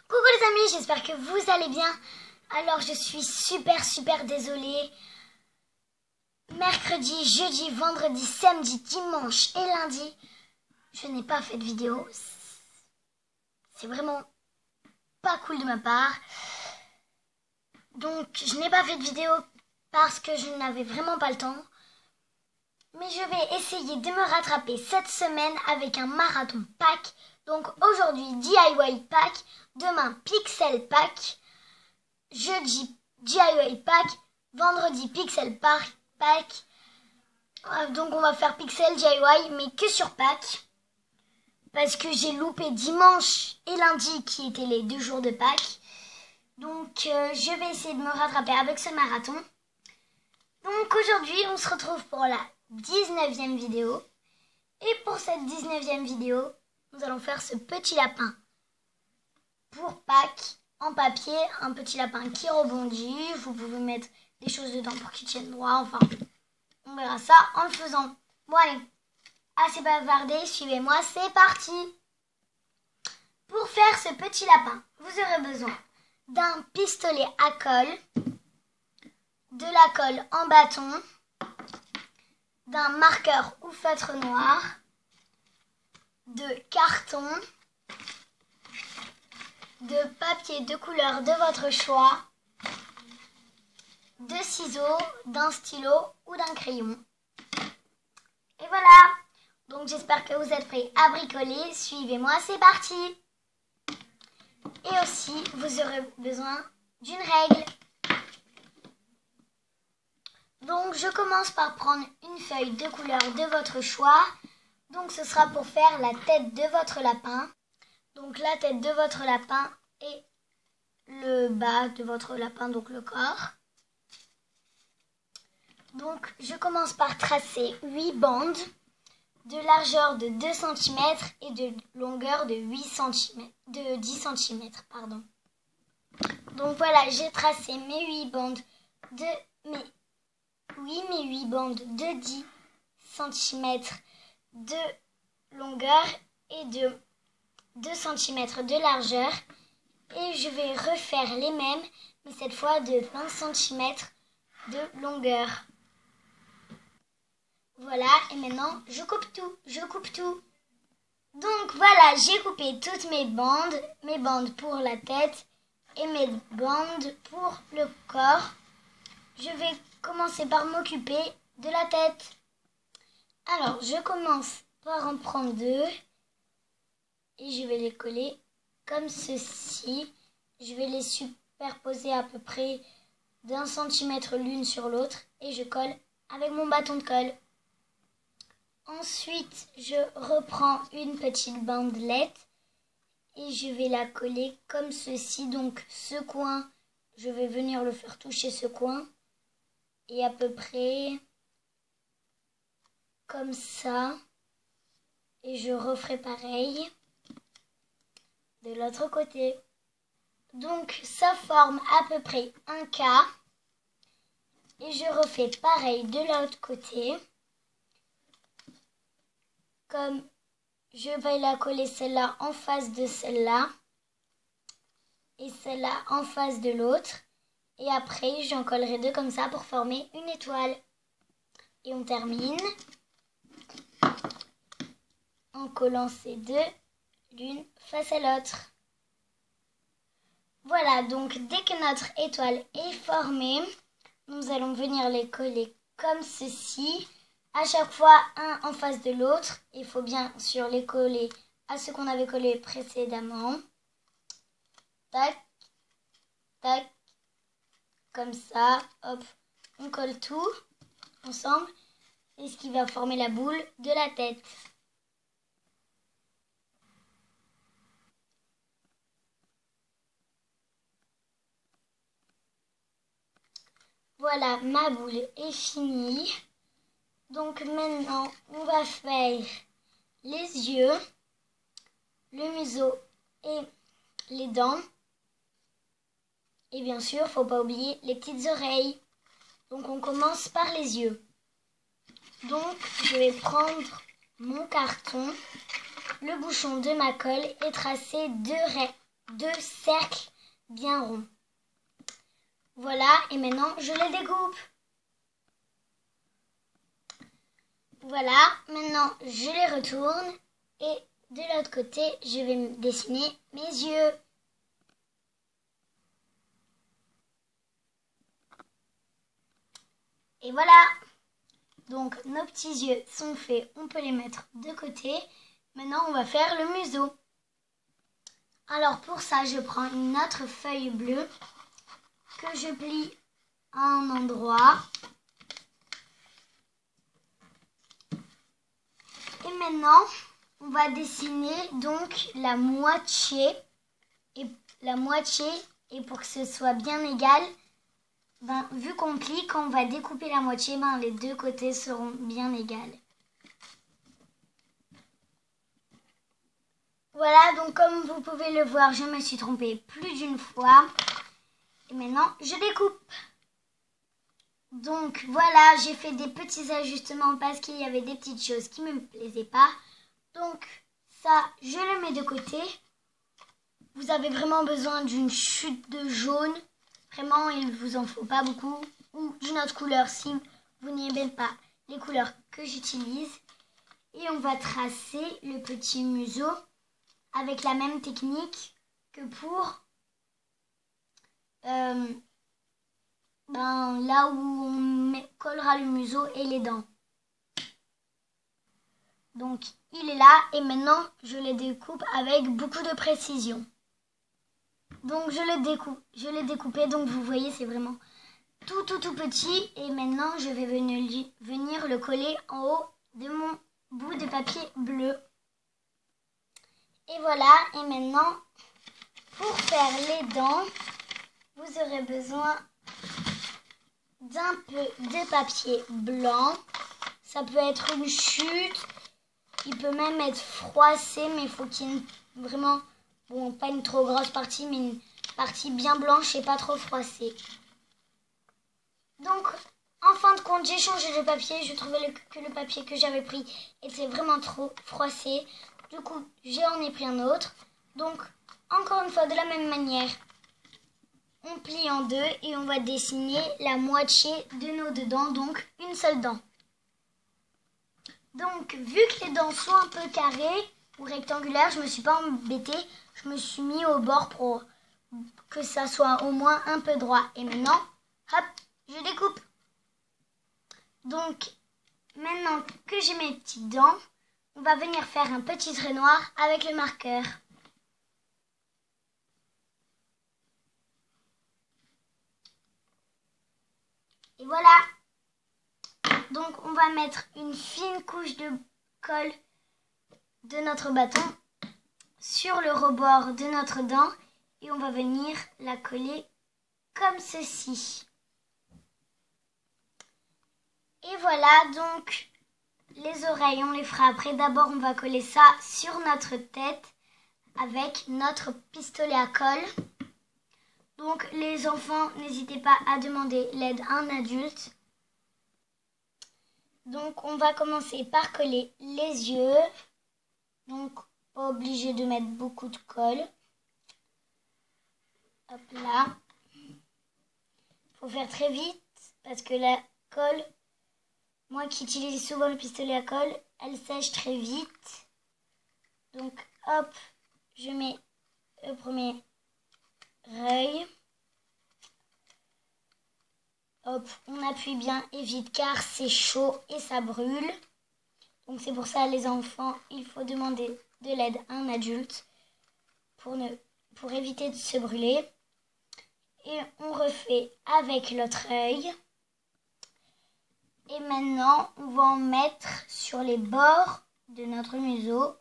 Coucou les amis, j'espère que vous allez bien. Alors je suis super désolée. Mercredi, jeudi, vendredi, samedi, dimanche et lundi, je n'ai pas fait de vidéo. C'est vraiment pas cool de ma part. Donc je n'ai pas fait de vidéo parce que je n'avais vraiment pas le temps. Mais je vais essayer de me rattraper cette semaine avec un marathon pack. Donc aujourd'hui DIY pack, demain Pixel pack, jeudi DIY pack, vendredi Pixel pack. Donc on va faire Pixel DIY mais que sur pack. Parce que j'ai loupé dimanche et lundi qui étaient les 2 jours de pack. Donc je vais essayer de me rattraper avec ce marathon. Donc aujourd'hui on se retrouve pour la 19e vidéo. Et pour cette 19e vidéo, nous allons faire ce petit lapin pour Pâques en papier. Un petit lapin qui rebondit. Vous pouvez mettre des choses dedans pour qu'il tienne droit. Enfin, on verra ça en le faisant. Bon allez, assez bavardé, suivez-moi, c'est parti. Pour faire ce petit lapin, vous aurez besoin d'un pistolet à colle, de la colle en bâton, d'un marqueur ou feutre noir, de carton, de papier de couleur de votre choix, de ciseaux, d'un stylo ou d'un crayon. Et voilà. Donc j'espère que vous êtes prêts à bricoler. Suivez-moi, c'est parti. Et aussi, vous aurez besoin d'une règle. Donc je commence par prendre une feuille de couleur de votre choix. Donc ce sera pour faire la tête de votre lapin. Donc la tête de votre lapin et le bas de votre lapin, donc le corps. Donc je commence par tracer 8 bandes de largeur de 2 cm et de longueur de 10 cm. Donc voilà, j'ai tracé mes 8 bandes de 10 cm de longueur et de 2 cm de largeur. Et je vais refaire les mêmes, mais cette fois de 20 cm de longueur. Voilà, et maintenant je coupe tout. Donc voilà, j'ai coupé toutes mes bandes pour la tête et mes bandes pour le corps. Je vais commencer par m'occuper de la tête. Alors, je commence par en prendre 2 et je vais les coller comme ceci. Je vais les superposer à peu près d'1 centimètre l'une sur l'autre et je colle avec mon bâton de colle. Ensuite, je reprends une petite bandelette et je vais la coller comme ceci. Donc, ce coin, je vais venir le faire toucher ce coin. Et à peu près comme ça. Et je referai pareil de l'autre côté. Donc ça forme à peu près un K. Et je refais pareil de l'autre côté. Comme je vais la coller celle-là en face de celle-là. Et celle-là en face de l'autre. Et après, j'en collerai 2 comme ça pour former une étoile. Et on termine en collant ces 2 l'une face à l'autre. Voilà, donc dès que notre étoile est formée, nous allons venir les coller comme ceci. À chaque fois, un en face de l'autre. Il faut bien sûr les coller à ce qu'on avait collé précédemment. Tac, tac. Comme ça, hop, on colle tout ensemble. Et ce qui va former la boule de la tête. Voilà, ma boule est finie. Donc maintenant, on va faire les yeux, le museau et les dents. Et bien sûr, il ne faut pas oublier les petites oreilles. Donc on commence par les yeux. Donc je vais prendre mon carton, le bouchon de ma colle et tracer 2 2 cercles bien ronds. Voilà, et maintenant je les découpe. Voilà, maintenant je les retourne et de l'autre côté, je vais dessiner mes yeux. Et voilà, donc nos petits yeux sont faits, on peut les mettre de côté. Maintenant, on va faire le museau. Alors pour ça, je prends une autre feuille bleue que je plie à un endroit. Et maintenant, on va dessiner donc la moitié. Et pour que ce soit bien égal, vu qu'on plie, quand on va découper la moitié, les deux côtés seront bien égales. Voilà, donc comme vous pouvez le voir, je me suis trompée plus d'une fois. Et maintenant, je découpe. Donc voilà, j'ai fait des petits ajustements parce qu'il y avait des petites choses qui ne me plaisaient pas. Donc ça, je le mets de côté. Vous avez vraiment besoin d'une chute de jaune. Vraiment, il ne vous en faut pas beaucoup. Ou d'une autre couleur si vous n'aimez pas les couleurs que j'utilise. Et on va tracer le petit museau avec la même technique que pour là où on collera le museau et les dents. Donc il est là et maintenant je les découpe avec beaucoup de précision. Donc je l'ai découpé, donc vous voyez c'est vraiment tout petit et maintenant je vais venir le coller en haut de mon bout de papier bleu. Et voilà, et maintenant pour faire les dents, vous aurez besoin d'un peu de papier blanc. Ça peut être une chute, il peut même être froissé, mais il faut qu'il y ait vraiment, pas une trop grosse partie, mais une partie bien blanche et pas trop froissée. Donc, en fin de compte, j'ai changé de papier. Je trouvais que le papier que j'avais pris était vraiment trop froissé. Du coup, j'en ai pris un autre. Donc, encore une fois, de la même manière, on plie en deux et on va dessiner la moitié de nos deux dents, donc une seule dent. Donc, vu que les dents sont un peu carrées ou rectangulaires, je ne me suis pas embêtée. Je me suis mis au bord pour que ça soit au moins un peu droit. Et maintenant, hop, je découpe. Donc, maintenant que j'ai mes petites dents, on va venir faire un petit trait noir avec le marqueur. Et voilà. Donc, on va mettre une fine couche de colle de notre bâton sur le rebord de notre dent et on va venir la coller comme ceci. Et voilà, donc les oreilles, on les fera après. D'abord, on va coller ça sur notre tête avec notre pistolet à colle. Donc, les enfants, n'hésitez pas à demander l'aide à un adulte. Donc, on va commencer par coller les yeux. Donc, pas obligé de mettre beaucoup de colle. Hop là. Faut faire très vite parce que la colle, moi qui utilise souvent le pistolet à colle, elle sèche très vite. Donc, hop, je mets le premier œil. Hop, on appuie bien et vite car c'est chaud et ça brûle. Donc c'est pour ça les enfants, il faut demander de l'aide à un adulte pour éviter de se brûler. Et on refait avec l'autre œil. Et maintenant, on va en mettre sur les bords de notre museau.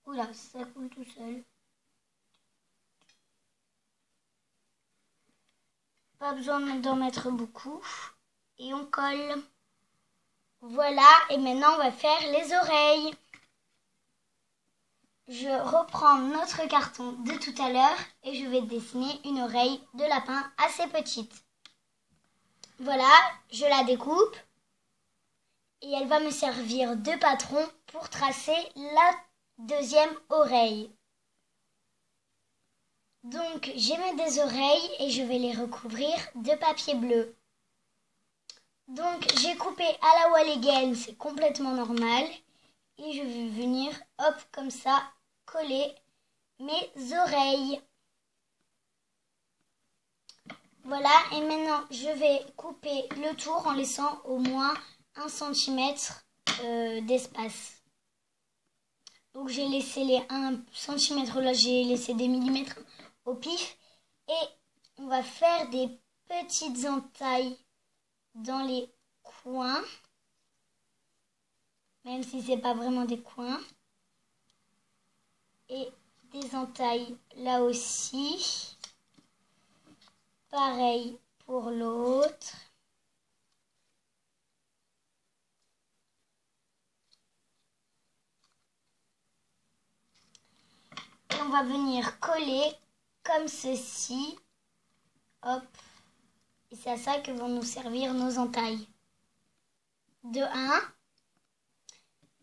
Oula, ça coule tout seul. Pas besoin d'en mettre beaucoup. Et on colle. Voilà, et maintenant on va faire les oreilles. Je reprends notre carton de tout à l'heure et je vais dessiner une oreille de lapin assez petite. Voilà, je la découpe et elle va me servir de patron pour tracer la deuxième oreille. Donc j'ai mis des oreilles et je vais les recouvrir de papier bleu. Donc j'ai coupé à la wall again, c'est complètement normal. Et je vais venir, hop, comme ça, coller mes oreilles. Voilà, et maintenant je vais couper le tour en laissant au moins 1 cm d'espace. Donc j'ai laissé les 1 cm là, j'ai laissé des millimètres au pif. Et on va faire des petites entailles dans les coins. Même si c'est pas vraiment des coins. Et des entailles là aussi. Pareil pour l'autre. Et on va venir coller comme ceci. Hop. Et c'est à ça que vont nous servir nos entailles. De 1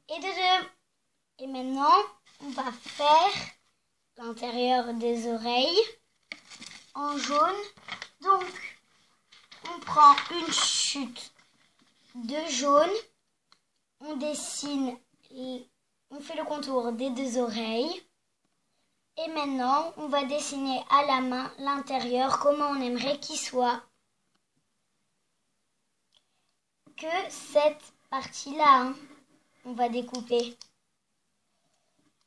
et de 2. Et maintenant, on va faire l'intérieur des oreilles en jaune. Donc, on prend une chute de jaune, on dessine, on fait le contour des 2 oreilles. Et maintenant, on va dessiner à la main l'intérieur, comment on aimerait qu'il soit. Que cette partie-là, hein, on va découper.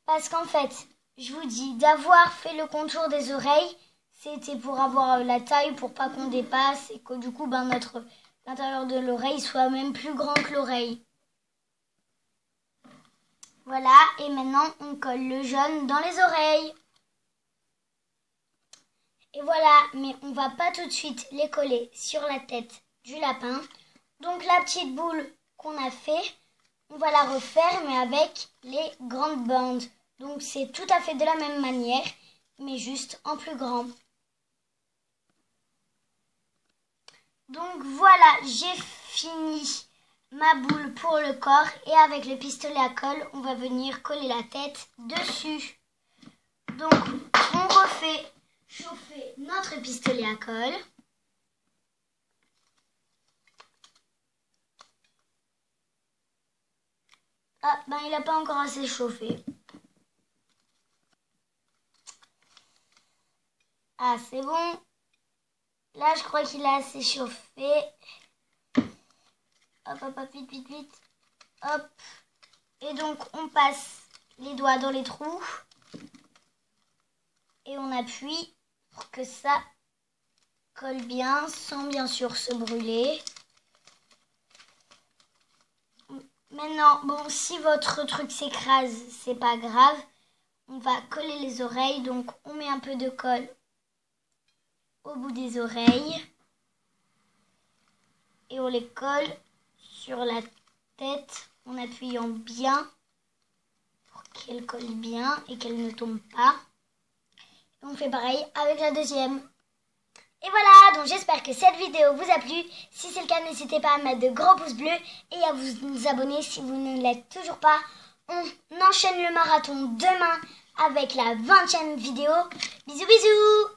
Parce qu'en fait, je vous dis, d'avoir fait le contour des oreilles, c'était pour avoir la taille, pour pas qu'on dépasse et que du coup, l'intérieur de l'oreille soit même plus grand que l'oreille. Voilà, et maintenant, on colle le jaune dans les oreilles. Et voilà, mais on va pas tout de suite les coller sur la tête du lapin. Donc la petite boule qu'on a fait, on va la refaire, mais avec les grandes bandes. Donc c'est tout à fait de la même manière, mais juste en plus grand. Donc voilà, j'ai fini ma boule pour le corps. Et avec le pistolet à colle, on va venir coller la tête dessus. Donc on refait chauffer notre pistolet à colle. Ah, ben il n'a pas encore assez chauffé. Ah, c'est bon. Là, je crois qu'il a assez chauffé. Hop, hop, hop, vite, vite, vite. Hop. Et donc, on passe les doigts dans les trous. Et on appuie pour que ça colle bien, sans bien sûr se brûler. Maintenant, bon, si votre truc s'écrase, c'est pas grave. On va coller les oreilles, donc on met un peu de colle au bout des oreilles. Et on les colle sur la tête en appuyant bien pour qu'elle colle bien et qu'elle ne tombe pas. Et on fait pareil avec la deuxième. Et voilà, donc j'espère que cette vidéo vous a plu. Si c'est le cas, n'hésitez pas à mettre de gros pouces bleus et à vous abonner si vous ne l'êtes toujours pas. On enchaîne le marathon demain avec la 20e vidéo. Bisous bisous.